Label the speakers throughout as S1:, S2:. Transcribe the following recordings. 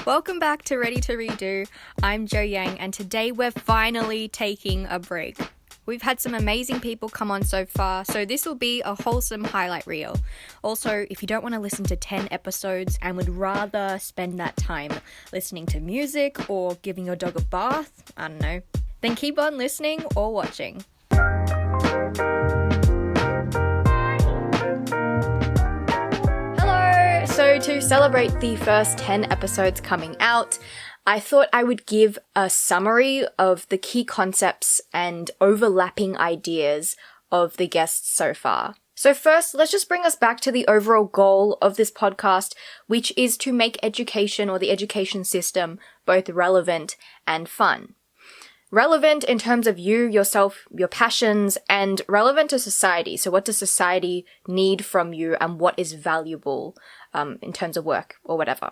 S1: Welcome back to Ready to Redo. I'm itsjjyang, and today we're finally taking a break. We've had some amazing people come on so far, so this will be a wholesome highlight reel. Also, if you don't want to listen to 10 episodes and would rather spend that time listening to music or giving your dog a bath, I don't know, then keep on listening or watching. So to celebrate the first 10 episodes coming out, I thought I would give a summary of the key concepts and overlapping ideas of the guests so far. So first, let's just bring us back to the overall goal of this podcast, which is to make education or the education system both relevant and fun. Relevant in terms of you, yourself, your passions, and relevant to society. So what does society need from you and what is valuable in terms of work or whatever.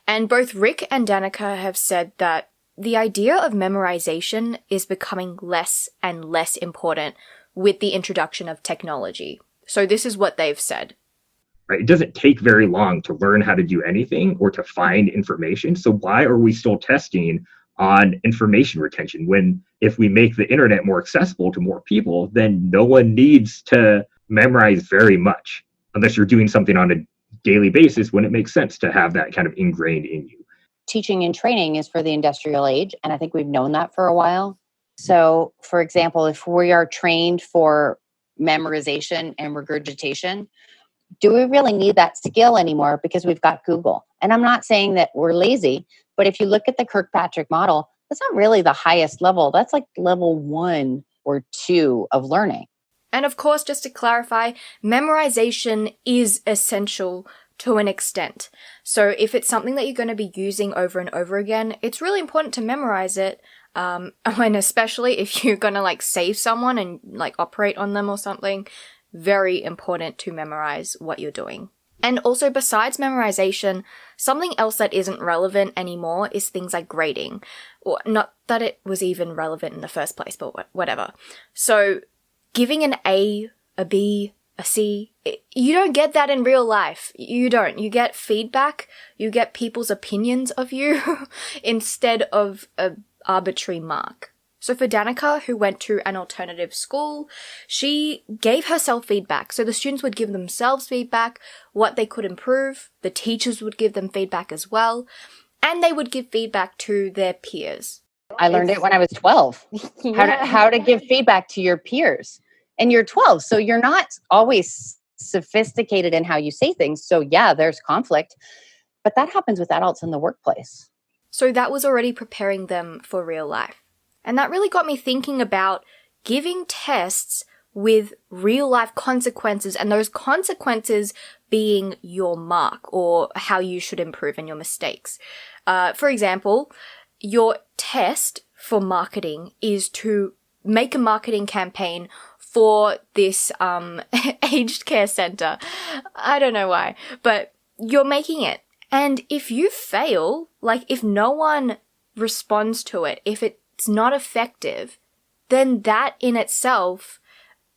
S1: And both Rick and Danica have said that the idea of memorization is becoming less and less important with the introduction of technology. So this is what they've said.
S2: Right? It doesn't take very long to learn how to do anything or to find information. So why are we still testing on information retention when if we make the internet more accessible to more people, then no one needs to memorize very much unless you're doing something on a daily basis when it makes sense to have that kind of ingrained in you.
S3: Teaching and training is for the industrial age, and I think we've known that for a while. So, for example, if we are trained for memorization and regurgitation, do we really need that skill anymore because we've got Google? And I'm not saying that we're lazy, but if you look at the Kirkpatrick model, that's not really the highest level. That's like level 1 or 2 of learning.
S1: And of course, just to clarify, memorization is essential to an extent. So if it's something that you're going to be using over and over again, it's really important to memorize it. And especially if you're going to save someone and operate on them or something, very important to memorize what you're doing. And also besides memorization, something else that isn't relevant anymore is things like grading. Or not that it was even relevant in the first place, but whatever. So giving an A, a B, a C, you don't get that in real life. You don't. You get feedback. You get people's opinions of you instead of an arbitrary mark. So for Danica, who went to an alternative school, she gave herself feedback. So the students would give themselves feedback, what they could improve. The teachers would give them feedback as well. And they would give feedback to their peers.
S3: I learned it when I was 12.
S1: Yeah.
S3: How to give feedback to your peers. And you're 12, so you're not always sophisticated in how you say things. So yeah, there's conflict. But that happens with adults in the workplace.
S1: So that was already preparing them for real life. And that really got me thinking about giving tests with real life consequences, and those consequences being your mark or how you should improve and your mistakes. For example, your test for marketing is to make a marketing campaign for this aged care center. I don't know why, but you're making it. And if you fail, if no one responds to it, if it's not effective, then that in itself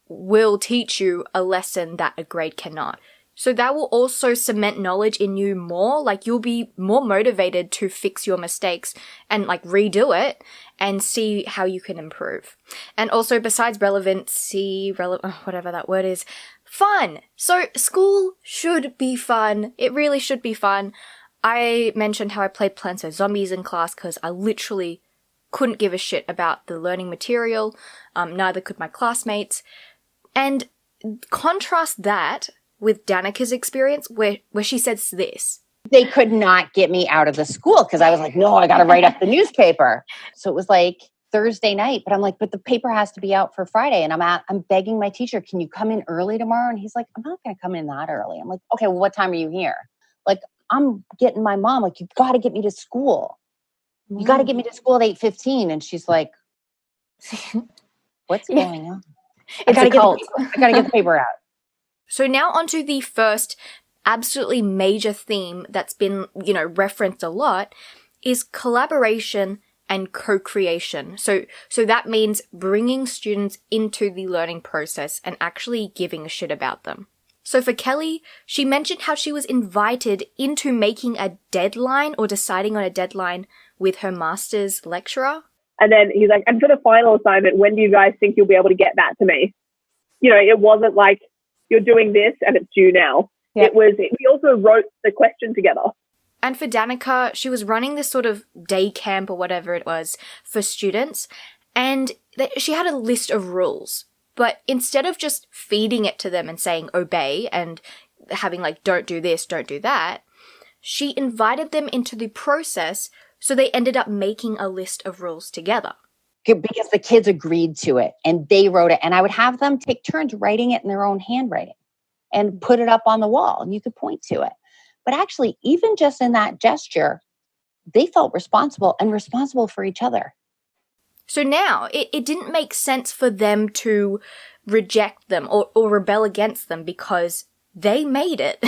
S1: will teach you a lesson that a grade cannot. So that will also cement knowledge in you more. You'll be more motivated to fix your mistakes and redo it and see how you can improve. And also besides relevancy, whatever that word is, fun. So school should be fun. It really should be fun. I mentioned how I played Plants vs. Zombies in class because I literally couldn't give a shit about the learning material. Neither could my classmates. And contrast that with Danica's experience where she says this.
S3: They could not get me out of the school because I was like, no, I got to write up the newspaper. So it was Thursday night, but I'm like, but the paper has to be out for Friday. And I'm begging my teacher, can you come in early tomorrow? And he's like, I'm not going to come in that early. I'm like, okay, well, what time are you here? I'm getting my mom, you've got to get me to school. You got to get me to school at 8:15. And she's like, what's going on?
S1: It's a cult.
S3: I got to get the paper out.
S1: So now onto the first absolutely major theme that's been, referenced a lot is collaboration and co-creation. So that means bringing students into the learning process and actually giving a shit about them. So for Kelly, she mentioned how she was invited into making a deadline or deciding on a deadline with her master's lecturer.
S4: And then he's like, and for the final assignment, when do you guys think you'll be able to get that to me? You know, it wasn't like you're doing this and it's due now. Yep. We also wrote the question together.
S1: And for Danica, she was running this sort of day camp or whatever it was for students. And she had a list of rules. But instead of just feeding it to them and saying obey and having like, don't do this, don't do that, she invited them into the process, so they ended up making a list of rules together.
S3: Because the kids agreed to it and they wrote it. And I would have them take turns writing it in their own handwriting and put it up on the wall and you could point to it. But actually, even just in that gesture, they felt responsible for each other. So
S1: now it didn't make sense for them to reject them or rebel against them because they made it.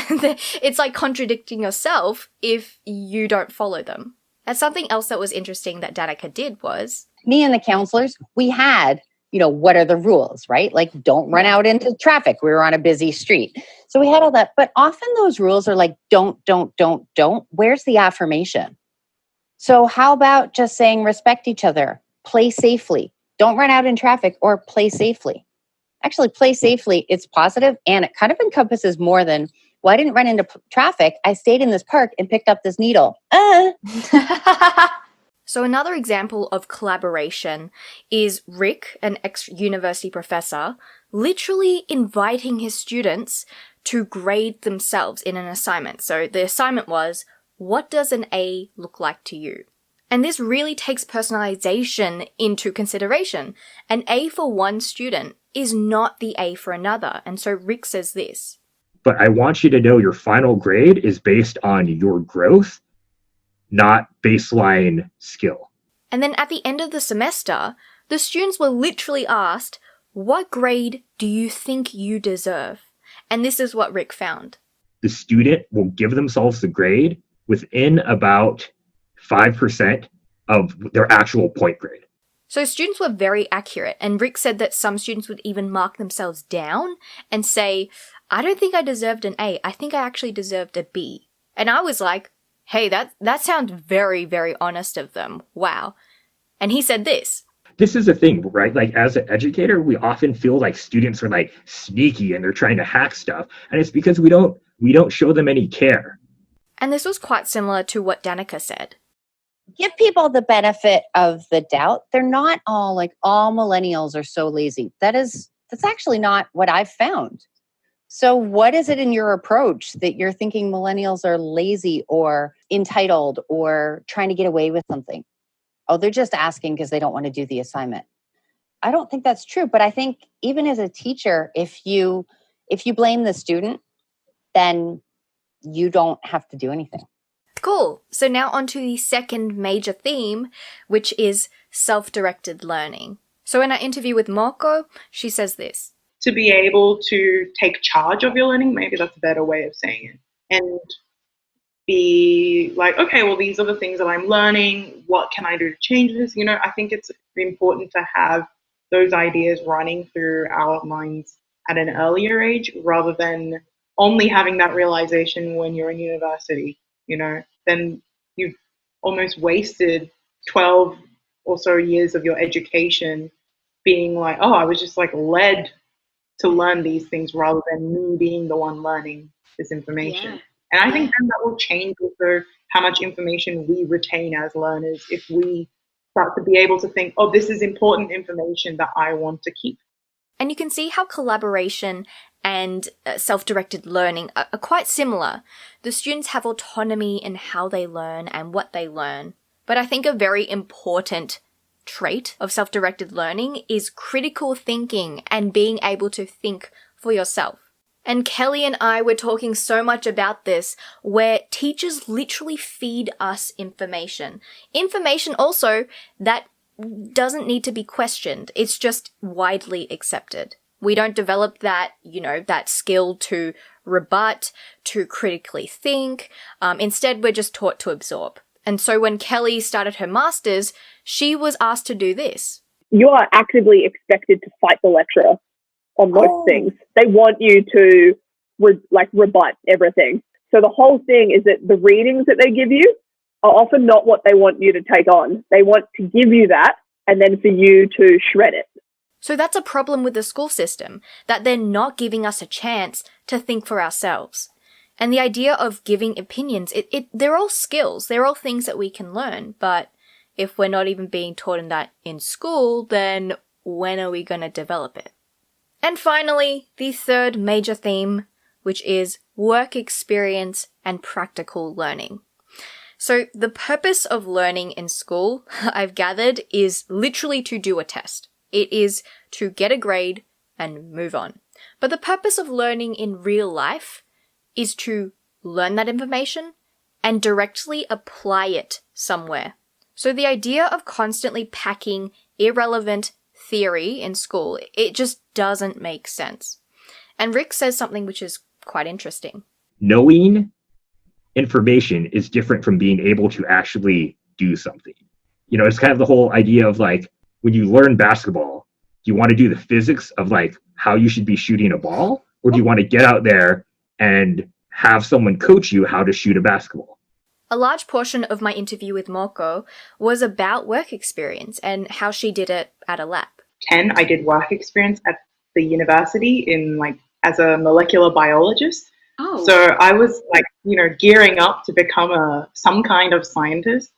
S1: It's like contradicting yourself if you don't follow them. And something else that was interesting that Danica did was...
S3: Me and the counselors, we had, what are the rules, right? Like, don't run out into traffic. We were on a busy street. So we had all that. But often those rules are like, don't. Where's the affirmation? So how about just saying respect each other? Play safely. Don't run out in traffic or play safely. Actually, play safely, it's positive and it kind of encompasses more than, well, I didn't run into traffic. I stayed in this park and picked up this needle.
S1: So another example of collaboration is Rick, an ex-university professor, literally inviting his students to grade themselves in an assignment. So the assignment was, what does an A look like to you? And this really takes personalization into consideration. An A for one student is not the A for another. And so Rick says this.
S2: But I want you to know your final grade is based on your growth, not baseline skill.
S1: And then at the end of the semester, the students were literally asked, what grade do you think you deserve? And this is what Rick found.
S2: The student will give themselves the grade within about 5% of their actual point grade.
S1: So students were very accurate, and Rick said that some students would even mark themselves down and say, I don't think I deserved an A. I think I actually deserved a B. And I was like, hey, that sounds very, very honest of them. Wow. And he said this.
S2: This is a thing, right? Like as an educator, we often feel like students are like sneaky and they're trying to hack stuff. And it's because we don't show them any care.
S1: And this was quite similar to what Danica said.
S3: Give people the benefit of the doubt. They're not all millennials are so lazy. That's actually not what I've found. So what is it in your approach that you're thinking millennials are lazy or entitled or trying to get away with something? Oh, they're just asking because they don't want to do the assignment. I don't think that's true. But I think even as a teacher, if you blame the student, then you don't have to do anything.
S1: Cool. So now on to the second major theme, which is self-directed learning. So in our interview with Moeko, she says this.
S5: To be able to take charge of your learning, maybe that's a better way of saying it, and be like, okay, well, these are the things that I'm learning. What can I do to change this? I think it's important to have those ideas running through our minds at an earlier age rather than only having that realization when you're in university. Then you've almost wasted 12 or so years of your education being like, oh, I was just like led to learn these things rather than me being the one learning this information. Yeah. And I think then that will change also how much information we retain as learners if we start to be able to think, oh, this is important information that I want to keep.
S1: And you can see how collaboration and self-directed learning are quite similar. The students have autonomy in how they learn and what they learn. But I think a very important trait of self-directed learning is critical thinking and being able to think for yourself. And Kelly and I were talking so much about this, where teachers literally feed us information. Information also that doesn't need to be questioned. It's just widely accepted. We don't develop that, that skill to rebut, to critically think. Instead, we're just taught to absorb. And so when Kelly started her master's, she was asked to do this.
S4: You are actively expected to fight the lecturer on most things. They want you to rebut everything. So the whole thing is that the readings that they give you are often not what they want you to take on. They want to give you that and then for you to shred it.
S1: So that's a problem with the school system, that they're not giving us a chance to think for ourselves. And the idea of giving opinions, they're all skills. They're all things that we can learn. But if we're not even being taught in that in school, then when are we going to develop it? And finally, the third major theme, which is work experience and practical learning. So the purpose of learning in school, I've gathered, is literally to do a test. It is to get a grade and move on. But the purpose of learning in real life is to learn that information and directly apply it somewhere. So the idea of constantly packing irrelevant theory in school, it just doesn't make sense. And Rick says something which is quite interesting.
S2: Knowing information is different from being able to actually do something. You know, it's kind of the whole idea of like, when you learn basketball, do you want to do the physics of like how you should be shooting a ball? Or do you want to get out there and have someone coach you how to shoot a basketball?
S1: A large portion of my interview with Moeko was about work experience and how she did it at a lab.
S5: 10, I did work experience at the university as a molecular biologist.
S1: Oh.
S5: So I was gearing up to become some kind of scientist.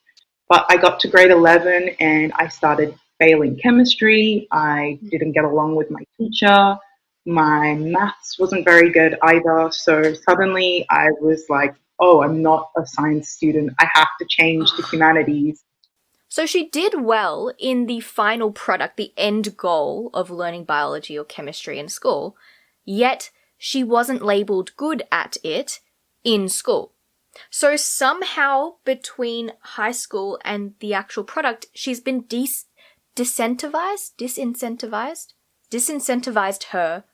S5: But I got to grade 11 and I started failing chemistry. I didn't get along with my teacher. My maths wasn't very good either. So suddenly I was like, oh, I'm not a science student. I have to change to humanities.
S1: So she did well in the final product, the end goal of learning biology or chemistry in school, yet she wasn't labelled good at it in school. So somehow between high school and the actual product, she's been disincentivized her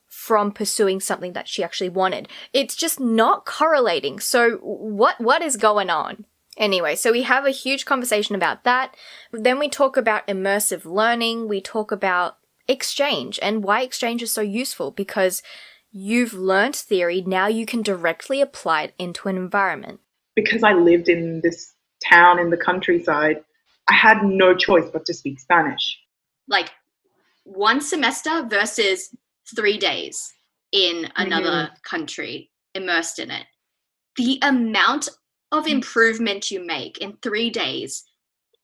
S1: from pursuing something that she actually wanted. It's just not correlating. So what is going on? Anyway, so we have a huge conversation about that. Then we talk about immersive learning. We talk about exchange and why exchange is so useful, because you've learned theory, now you can directly apply it into an environment.
S5: Because I lived in this town in the countryside, I had no choice but to speak Spanish.
S6: Like 1 semester versus 3 days in another country, immersed in it. The amount of improvement you make in 3 days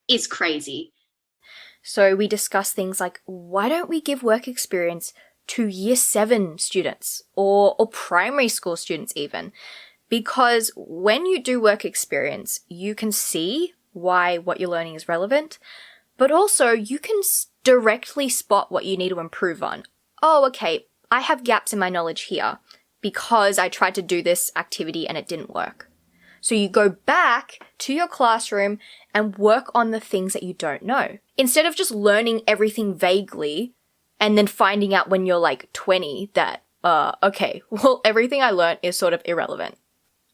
S6: is crazy.
S1: So we discuss things like, why don't we give work experience to year 7 students or primary school students even? Because when you do work experience, you can see why what you're learning is relevant, but also you can directly spot what you need to improve on. Oh, okay, I have gaps in my knowledge here because I tried to do this activity and it didn't work. So you go back to your classroom and work on the things that you don't know. Instead of just learning everything vaguely and then finding out when you're like 20 that, okay, well, everything I learned is sort of irrelevant.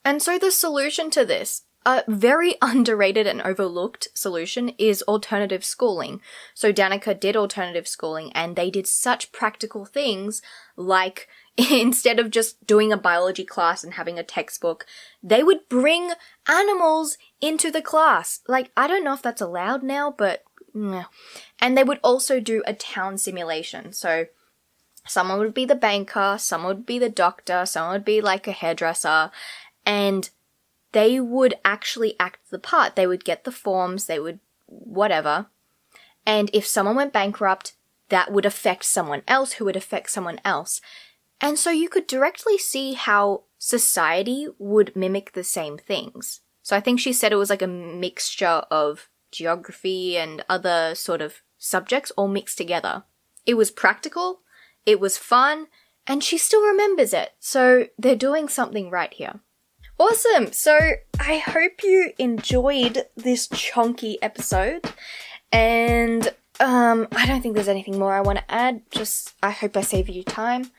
S1: And so the solution to this, a very underrated and overlooked solution, is alternative schooling. So Danica did alternative schooling and they did such practical things like instead of just doing a biology class and having a textbook, they would bring animals into the class. Like, I don't know if that's allowed now, but and they would also do a town simulation. So someone would be the banker, someone would be the doctor, someone would be like a hairdresser, and they would actually act the part. They would get the forms, they would whatever. And if someone went bankrupt, that would affect someone else who would affect someone else. And so you could directly see how society would mimic the same things. So I think she said it was like a mixture of geography and other sort of subjects all mixed together. It was practical, it was fun, and she still remembers it. So they're doing something right here. Awesome! So I hope you enjoyed this chunky episode. And I don't think there's anything more I want to add. Just, I hope I save you time.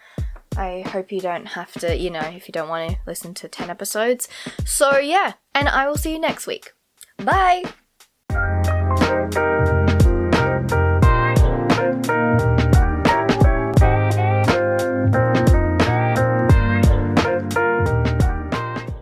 S1: I hope you don't have to, if you don't want to listen to 10 episodes. So yeah, and I will see you next week. Bye!